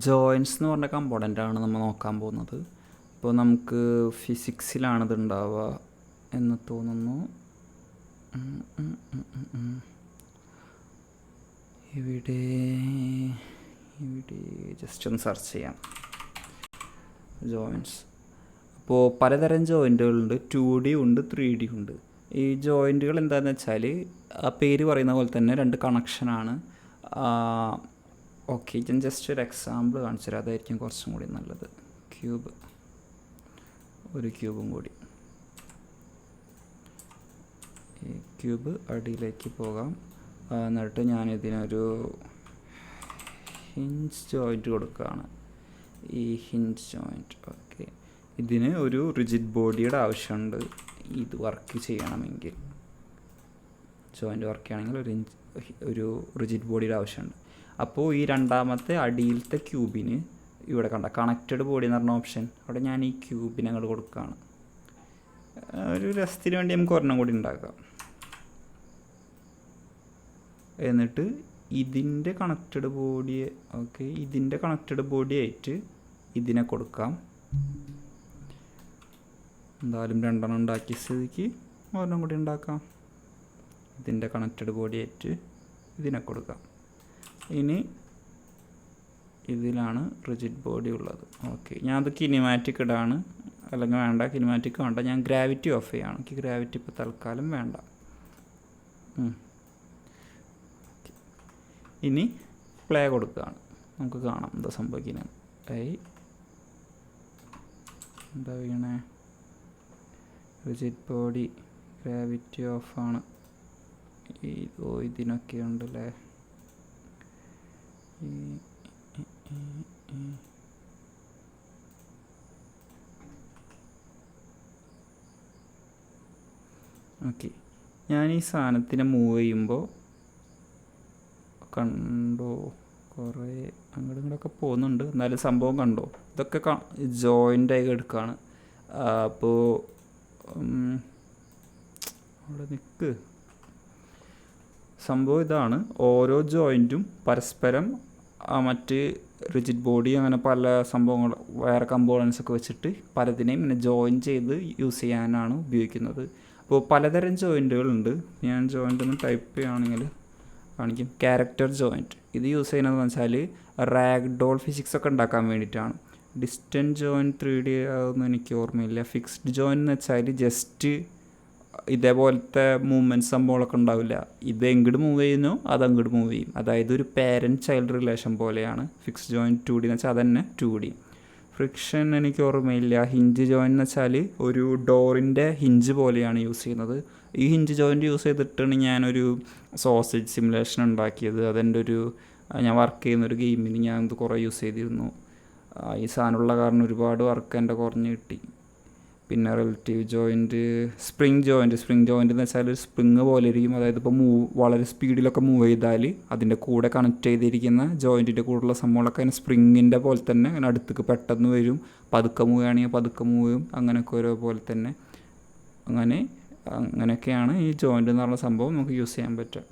Joints എന്ന് പറഞ്ഞ കമ്പോണൻ്റാണ് നമ്മൾ നോക്കാൻ പോകുന്നത്. ഇപ്പോൾ നമുക്ക് ഫിസിക്സിലാണിത് ഉണ്ടാവുക എന്ന് തോന്നുന്നു. ഇവിടെ ജസ്റ്റ് ഒന്ന് സെർച്ച് ചെയ്യാം ജോയിൻസ്. അപ്പോൾ പലതരം ജോയിൻറ്റുകളുണ്ട്. 2D ഉണ്ട്, 3D ഉണ്ട്. ഈ ജോയിൻറ്റുകൾ എന്താണെന്ന് വെച്ചാൽ ആ പേര് പറയുന്ന പോലെ തന്നെ രണ്ട് കണക്ഷനാണ്. ഓക്കെ, ഞാൻ ജസ്റ്റ് ഒരു എക്സാമ്പിൾ കാണിച്ചു തരാം, അതായിരിക്കും കുറച്ചും കൂടി നല്ലത്. ഒരു ക്യൂബും കൂടി, ഈ ക്യൂബ് അടിയിലേക്ക് പോകാം. എന്നിട്ട് ഞാനിതിനൊരു ഹിഞ്ച് ജോയിൻറ്റ് കൊടുക്കുകയാണ്. ഈ ഹിഞ്ച് ജോയിൻറ്റ്, ഓക്കെ, ഇതിന് ഒരു റിജിഡ് ബോഡിയുടെ ആവശ്യമുണ്ട്. ഇത് വർക്ക് ചെയ്യണമെങ്കിൽ, ജോയിൻറ്റ് വർക്ക് ചെയ്യണമെങ്കിൽ ഒരു റിജിഡ് ബോഡിയുടെ ആവശ്യമുണ്ട്. അപ്പോൾ ഈ രണ്ടാമത്തെ അടിയിലത്തെ ക്യൂബിന് ഇവിടെ കണ്ട കണക്റ്റഡ് ബോഡി എന്ന് പറഞ്ഞ ഓപ്ഷൻ, അവിടെ ഞാൻ ഈ ക്യൂബിനെ അങ്ങോട്ട് കൊടുക്കുകയാണ്. ഒരു രസത്തിന് വേണ്ടി നമുക്ക് ഒരെണ്ണം കൂടി ഉണ്ടാക്കാം. എന്നിട്ട് ഇതിൻ്റെ കണക്റ്റഡ് ബോഡിയെ, ഓക്കെ, ഇതിൻ്റെ കണക്റ്റഡ് ബോഡി ആയിട്ട് ഇതിനെ കൊടുക്കാം. എന്തായാലും രണ്ടെണ്ണം ഉണ്ടാക്കിയ സ്ഥിതിക്ക് ഒരെണ്ണം കൂടി ഉണ്ടാക്കാം. ഇതിൻ്റെ കണക്റ്റഡ് ബോഡി ആയിട്ട് ഇതിനെ കൊടുക്കാം. ഇനി ഇതിലാണ് റിജിഡ് ബോഡി ഉള്ളത്. ഓക്കെ, ഞാനത് കിനിമാറ്റിക് ഇടാണ്, അല്ലെങ്കിൽ വേണ്ട, കിനിമാറ്റിക് വേണ്ട, ഞാൻ ഗ്രാവിറ്റി ഓഫ് ചെയ്യാണ്. എനിക്ക് ഗ്രാവിറ്റി ഇപ്പോൾ തൽക്കാലം വേണ്ട. ഇനി പ്ലേ കൊടുക്കുകയാണ്, നമുക്ക് കാണാം എന്താ സംഭവിക്കുന്നത്. എന്താ വീണേ? റിജിഡ് ബോഡി, ഗ്രാവിറ്റി ഓഫാണ്. ഇതിനൊക്കെ ഉണ്ടല്ലേ. ഓക്കെ, ഞാൻ ഈ സാധനത്തിനെ മൂവ് ചെയ്യുമ്പോൾ കണ്ടോ, കുറേ അങ്ങോട്ടും ഇങ്ങോട്ടൊക്കെ പോകുന്നുണ്ട്, എന്നാലും സംഭവം കണ്ടോ? ഇതൊക്കെ ജോയിൻ്റായി എടുക്കുകയാണ്. അപ്പോൾ അവിടെ നിൽക്ക്. സംഭവം ഇതാണ്, ഓരോ ജോയിൻറ്റും പരസ്പരം മറ്റ് റിജിഡ് ബോഡി അങ്ങനെ പല സംഭവങ്ങൾ, വേറെ കമ്പോണൻസ് ഒക്കെ വെച്ചിട്ട് പലതിനെയും ഇങ്ങനെ ജോയിൻ ചെയ്ത് യൂസ് ചെയ്യാനാണ് ഉപയോഗിക്കുന്നത്. അപ്പോൾ പലതരം ജോയിൻറ്റുകളുണ്ട്. ഞാൻ ജോയിൻ്റ് ഒന്ന് ടൈപ്പ് ചെയ്യുകയാണെങ്കിൽ കാണിക്കും. ക്യാരക്ടർ ജോയിൻറ്റ്, ഇത് യൂസ് ചെയ്യുന്നതെന്ന് വെച്ചാൽ റാഗ് ഡോൾ ഫിസിക്സ് ഒക്കെ ഉണ്ടാക്കാൻ വേണ്ടിയിട്ടാണ്. ഡിസ്റ്റൻറ്റ് ജോയിൻറ്റ് 3D ആവുമെന്ന് എനിക്ക് ഓർമ്മയില്ല. ഫിക്സ്ഡ് ജോയിൻറ്റ് എന്ന് വെച്ചാൽ ജസ്റ്റ് ഇതേപോലത്തെ മൂവ്മെൻറ്റ്സ് സംഭവങ്ങളൊക്കെ ഉണ്ടാവില്ല. ഇത് എങ്ങോട്ട് മൂവ് ചെയ്യുന്നു അത് അങ്ങോട്ട് മൂവ് ചെയ്യും. അതായത് ഒരു പാരൻറ്റ് ചൈൽഡ് റിലേഷൻ പോലെയാണ്. ഫിക്സ്ഡ് ജോയിൻറ്റ് 2D എന്ന് വെച്ചാൽ അതന്നെ 2D. ഫ്രിക്ഷൻ എനിക്ക് ഓർമ്മയില്ല. ഹിഞ്ച് ജോയിൻറ്റ് എന്ന് വെച്ചാൽ ഒരു ഡോറിൻ്റെ ഹിഞ്ച് പോലെയാണ് യൂസ് ചെയ്യുന്നത്. ഈ ഹിഞ്ച് ജോയിൻറ്റ് യൂസ് ചെയ്തിട്ടാണ് ഞാനൊരു സോസേജ് സിമുലേഷൻ ഉണ്ടാക്കിയത്. അതെൻ്റെ ഞാൻ വർക്ക് ചെയ്യുന്നൊരു ഗെയിമിന് ഞാനത് കുറേ യൂസ് ചെയ്തിരുന്നു. ഈ സാധനമുള്ള കാരണം ഒരുപാട് വർക്ക് എൻ്റെ കുറഞ്ഞ് കിട്ടി. പിന്നെ റിലേറ്റീവ് ജോയിൻറ്റ്, സ്പ്രിങ് ജോയിൻറ്റ് എന്ന് വെച്ചാൽ സ്പ്രിങ് പോലെ ഇരിക്കും. അതായത് ഇപ്പോൾ വളരെ സ്പീഡിലൊക്കെ മൂവ് ചെയ്താൽ അതിൻ്റെ കൂടെ കണക്ട് ചെയ്തിരിക്കുന്ന ജോയിൻറ്റിൻ്റെ കൂടെയുള്ള സംഭവങ്ങളൊക്കെ അതിന് സ്പ്രിങ്ങിൻ്റെ പോലെ തന്നെ അങ്ങനെ അടുത്തേക്ക് പെട്ടെന്ന് വരും. പതുക്കെ മൂവ് ചെയ്യുകയാണെങ്കിൽ പതുക്കെ മൂവ് ചെയ്യും. അങ്ങനെയൊക്കെ ഓരോ പോലെ തന്നെ അങ്ങനെയൊക്കെയാണ് ഈ ജോയിൻറ്റ് എന്ന് പറഞ്ഞ സംഭവം നമുക്ക് യൂസ് ചെയ്യാൻ പറ്റുക.